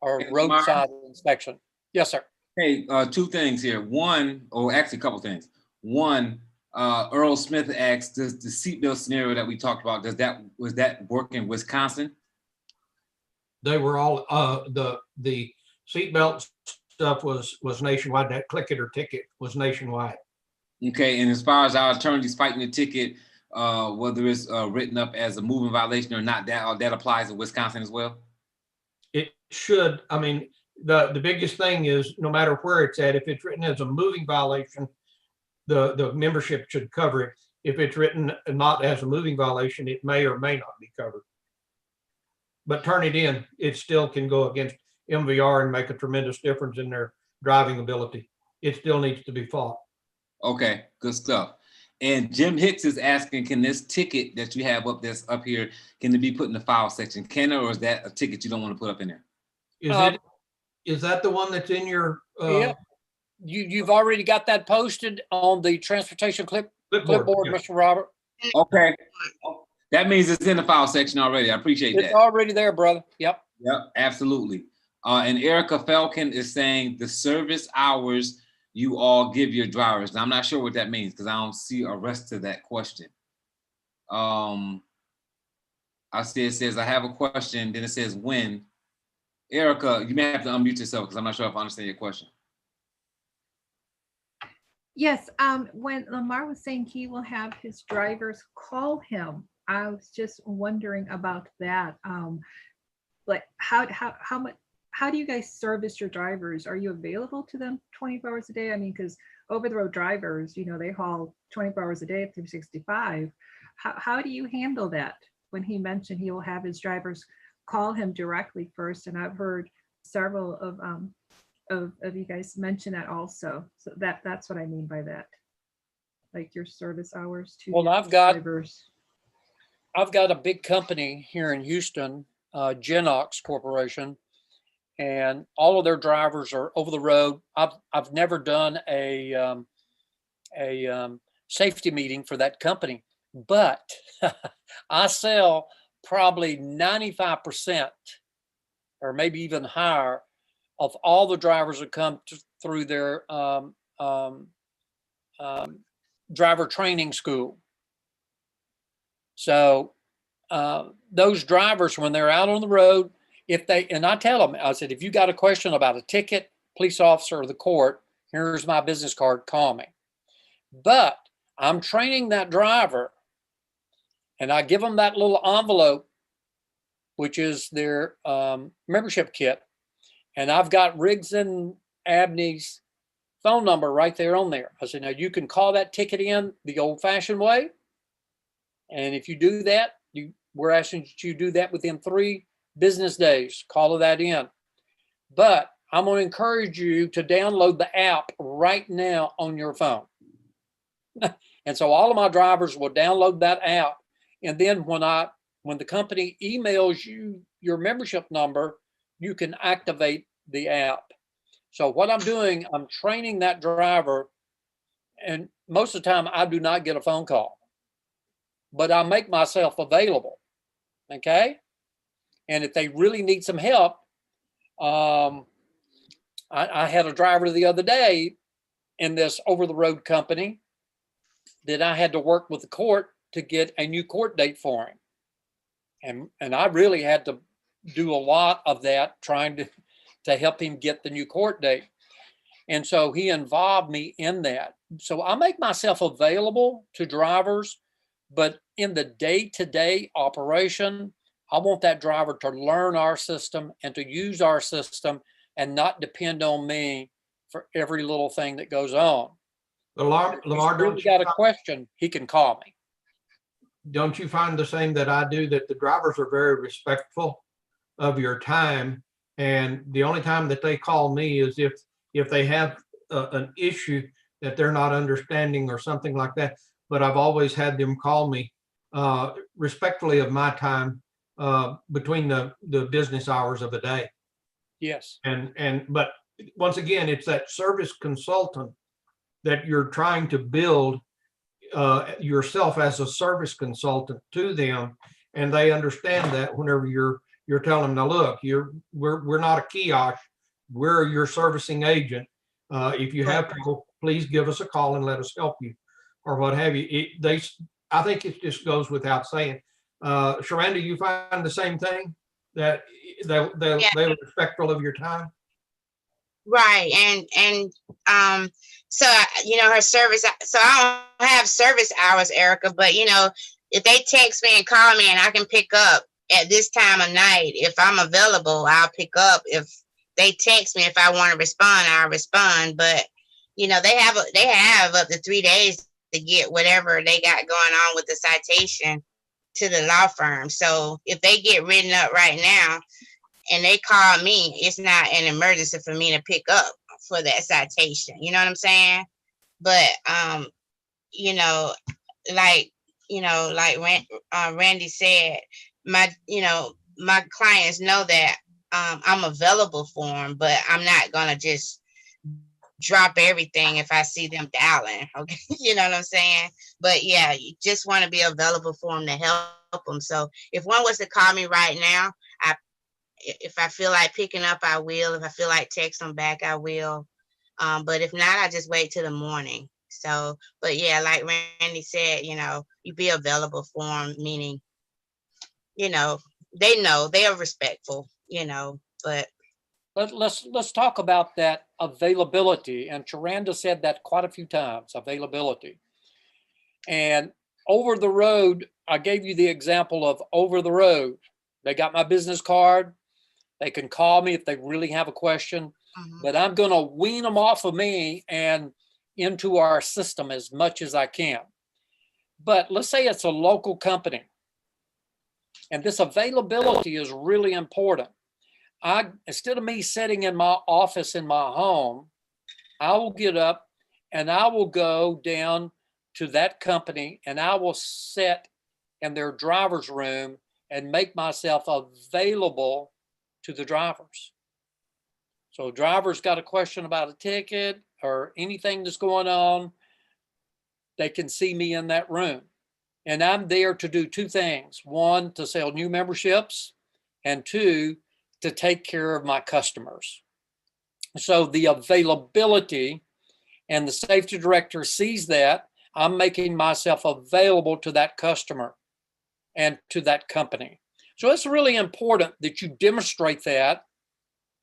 roadside inspection. Yes, sir. Hey, 2 things here. One, or actually a couple things. One, Earl Smith asked, does the seatbelt scenario that we talked about, was that work in Wisconsin? They were all, the seatbelt stuff was nationwide. That click it or ticket was nationwide. Okay, and as far as our attorneys fighting the ticket, whether it's written up as a moving violation or not, that applies in Wisconsin as well? It should. I mean, the biggest thing is no matter where it's at, if it's written as a moving violation, the membership should cover it. If it's written not as a moving violation, it may or may not be covered. But turn it in, it still can go against MVR and make a tremendous difference in their driving ability. It still needs to be fought. Okay, good stuff. And Jim Hicks is asking, can this ticket that you have up that's up here, can it be put in the file section? Can it, or is that a ticket you don't want to put up in there? Is that the one that's in your yeah. You've already got that posted on the transportation clipboard, yeah. Mr. Robert. Okay, that means it's in the file section already. I appreciate that. It's already there, brother. Yep. Yep, absolutely. And Erica Falcon is saying the service hours you all give your drivers. Now, I'm not sure what that means because I don't see a rest to that question. I see it says, I have a question. Then it says when. Erica, you may have to unmute yourself because I'm not sure if I understand your question. Yes, when Lamar was saying he will have his drivers call him, I was just wondering about that. Like how do you guys service your drivers? Are you available to them 24 hours a day? I mean, because over the road drivers, you know, they haul 24 hours a day, 365. How do you handle that? When he mentioned he will have his drivers call him directly first. And I've heard several of you guys mention that also. So that's what I mean by that. Like your service hours to Well, your I've got drivers. a big company here in Houston, Genox Corporation, and all of their drivers are over the road. I've never done a safety meeting for that company, but I sell probably 95% or maybe even higher of all the drivers that come through their driver training school. So those drivers, when they're out on the road, and I tell them, I said, if you got a question about a ticket, police officer, or the court, here's my business card, call me. But I'm training that driver, and I give them that little envelope, which is their membership kit. And I've got Riggs and Abney's phone number right there on there. I said, now you can call that ticket in the old fashioned way. And if you do that, we're asking that you do that within 3 business days. Call that in. But I'm going to encourage you to download the app right now on your phone. And so all of my drivers will download that app. And then when the company emails you your membership number, you can activate the app. So what I'm doing, I'm training that driver, and most of the time I do not get a phone call, but I make myself available. Okay. And if they really need some help, I had a driver the other day in this over the road company that I had to work with the court to get a new court date for him. And I really had to do a lot of that, trying to help him get the new court date. And so he involved me in that. So I make myself available to drivers, but in the day-to-day operation, I want that driver to learn our system and to use our system and not depend on me for every little thing that goes on. Lamar, If you got a question, he can call me. don't you find the same that I do, that the drivers are very respectful of your time? And the only time that they call me is if they have an issue that they're not understanding or something like that. But I've always had them call me respectfully of my time between the business hours of the day. Yes. But once again, it's that service consultant that you're trying to build yourself as a service consultant to them, and they understand that whenever you're telling them, now look, we're not a kiosk, we're your servicing agent. If you have trouble, please give us a call and let us help you, or what have you. I think it just goes without saying. Sherranda, you find the same thing, that they're respectful of your time? Right. And so her service, so I don't have service hours, Erica, but if they text me and call me and I can pick up at this time of night, if I'm available, I'll pick up. If they text me, if I want to respond, I'll respond. But they have up to 3 days to get whatever they got going on with the citation to the law firm. So if they get written up right now and they call me, it's not an emergency for me to pick up for that citation. You know what I'm saying? But like Randy said, my clients know that I'm available for them, but I'm not gonna just drop everything if I see them dialing. Okay, you know what I'm saying? But yeah, you just want to be available for them to help them. So if one was to call me right now, if I feel like picking up, I will. If I feel like texting them back, I will. But if not, I just wait till the morning. So, but yeah, like Randy said, you be available for them, meaning, they know they are respectful, but. Let's talk about that availability. And Sherranda said that quite a few times, availability. And over the road, I gave you the example of over the road. They got my business card. They can call me if they really have a question, but I'm going to wean them off of me and into our system as much as I can. But let's say it's a local company And this availability is really important. Instead of me sitting in my office in my home, I will get up and I will go down to that company and I will sit in their driver's room and make myself available to the drivers. So drivers got a question about a ticket or anything that's going on, they can see me in that room. And I'm there to do two things. One, to sell new memberships, and two, to take care of my customers. So the availability, and the safety director sees that I'm making myself available to that customer and to that company. So it's really important that you demonstrate that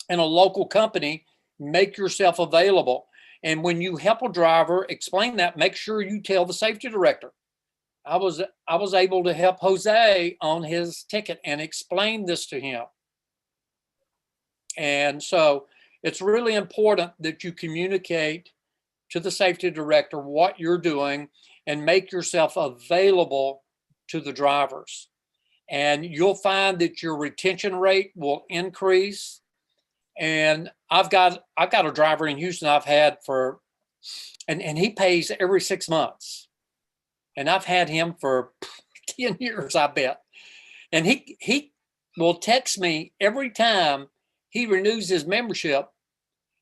in a local company, make yourself available. And when you help a driver explain that, make sure you tell the safety director. I was able to help Jose on his ticket and explain this to him. And so it's really important that you communicate to the safety director what you're doing and make yourself available to the drivers. And you'll find that your retention rate will increase. And I've got a driver in Houston I've had for, and he pays every 6 months. And I've had him for 10 years, I bet. And he will text me every time he renews his membership.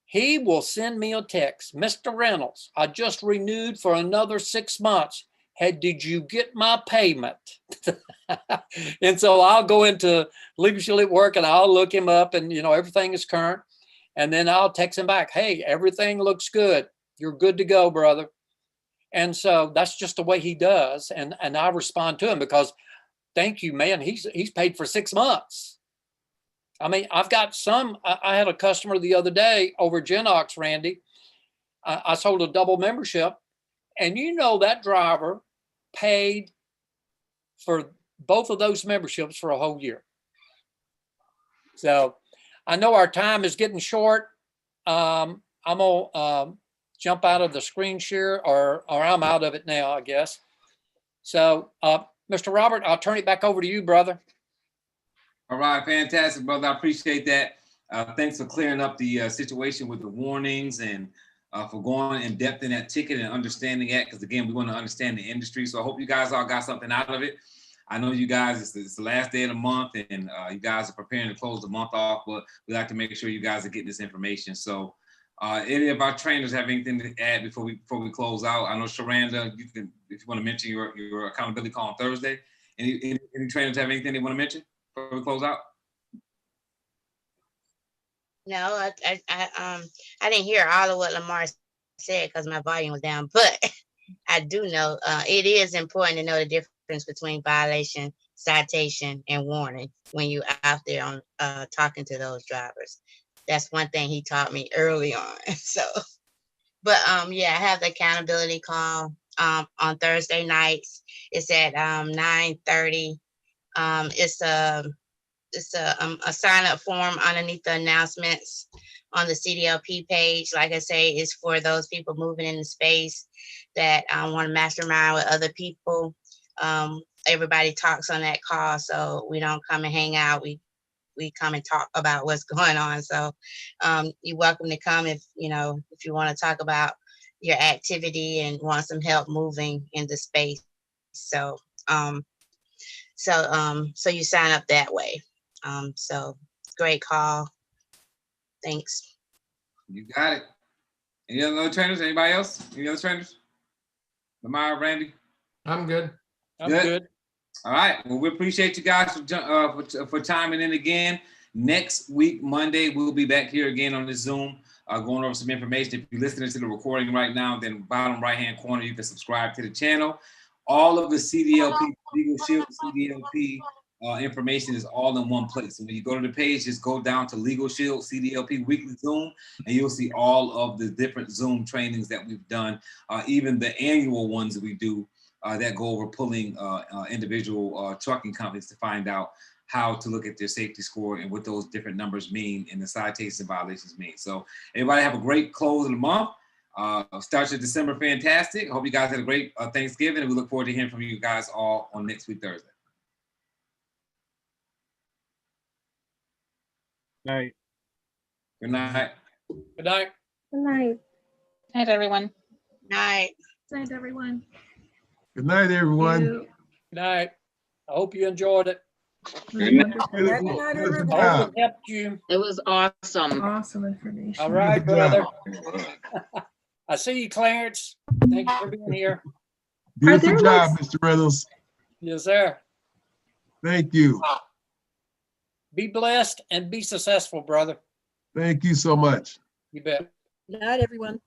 He will send me a text, Mr. Reynolds, I just renewed for another 6 months. Did you get my payment? And so I'll go into LegalShield at work and I'll look him up and, everything is current. And then I'll text him back, hey, everything looks good. You're good to go, brother. And so that's just the way he does. And I respond to him because, thank you, man. He's paid for 6 months. I mean, I've got some, I had a customer the other day over Genox, Randy. I sold a double membership, and that driver paid for both of those memberships for a whole year. So I know our time is getting short. I'm gonna jump out of the screen share, or I'm out of it now, I guess. So, Mr. Robert, I'll turn it back over to you, brother. All right, fantastic, brother. I appreciate that. Thanks for clearing up the situation with the warnings and for going in depth in that ticket and understanding that, because again, we want to understand the industry. So I hope you guys all got something out of it. I know you guys, it's the last day of the month and you guys are preparing to close the month off, but we like to make sure you guys are getting this information. So any of our trainers have anything to add before we close out? I know Sherranda, you can, if you want to mention your accountability call on Thursday. Any trainers have anything they want to mention before we close out? No, I didn't hear all of what Lamar said because my volume was down, but I do know it is important to know the difference between violation, citation, and warning when you out there on talking to those drivers. That's one thing he taught me early on. So, but yeah, I have the accountability call on Thursday nights. It's at 9:30. It's a sign up form underneath the announcements on the CDLP page. Like I say, it's for those people moving into space that want to mastermind with other people. Everybody talks on that call, so we don't come and hang out. We come and talk about what's going on. So you're welcome to come if you want to talk about your activity and want some help moving into space. So so you sign up that way. So great call. Thanks. You got it. Any other trainers? Anybody else? Any other trainers? Lamar, Randy? I'm good. I'm good. All right. Well, we appreciate you guys for chiming in again. Next week, Monday, we'll be back here again on the Zoom, going over some information. If you're listening to the recording right now, then bottom right-hand corner, you can subscribe to the channel. All of the CDLP, LegalShield, CDLP information is all in one place. So when you go to the page, just go down to LegalShield, CDLP Weekly Zoom, and you'll see all of the different Zoom trainings that we've done, even the annual ones that we do that go over pulling individual trucking companies to find out how to look at their safety score and what those different numbers mean and the citations and violations mean. So everybody have a great close of the month. Starts your December fantastic. Hope you guys had a great Thanksgiving, and we look forward to hearing from you guys all on next week, Thursday. Night. Good night. Good night. Good night. Night, everyone. Night. Good night, everyone. Good night, everyone. You- Good night. I hope you enjoyed it. it was Good night. wonderful. Beautiful, night, beautiful everybody. I hope job. it helped you. It was awesome. Awesome information. All right, Good job. brother. I see you, Clarence. Thank you for being here. Beautiful there job, like- Mr. Reynolds. Yes, sir. Thank you. Be blessed and be successful, brother. Thank you so much. You bet. Good night, everyone.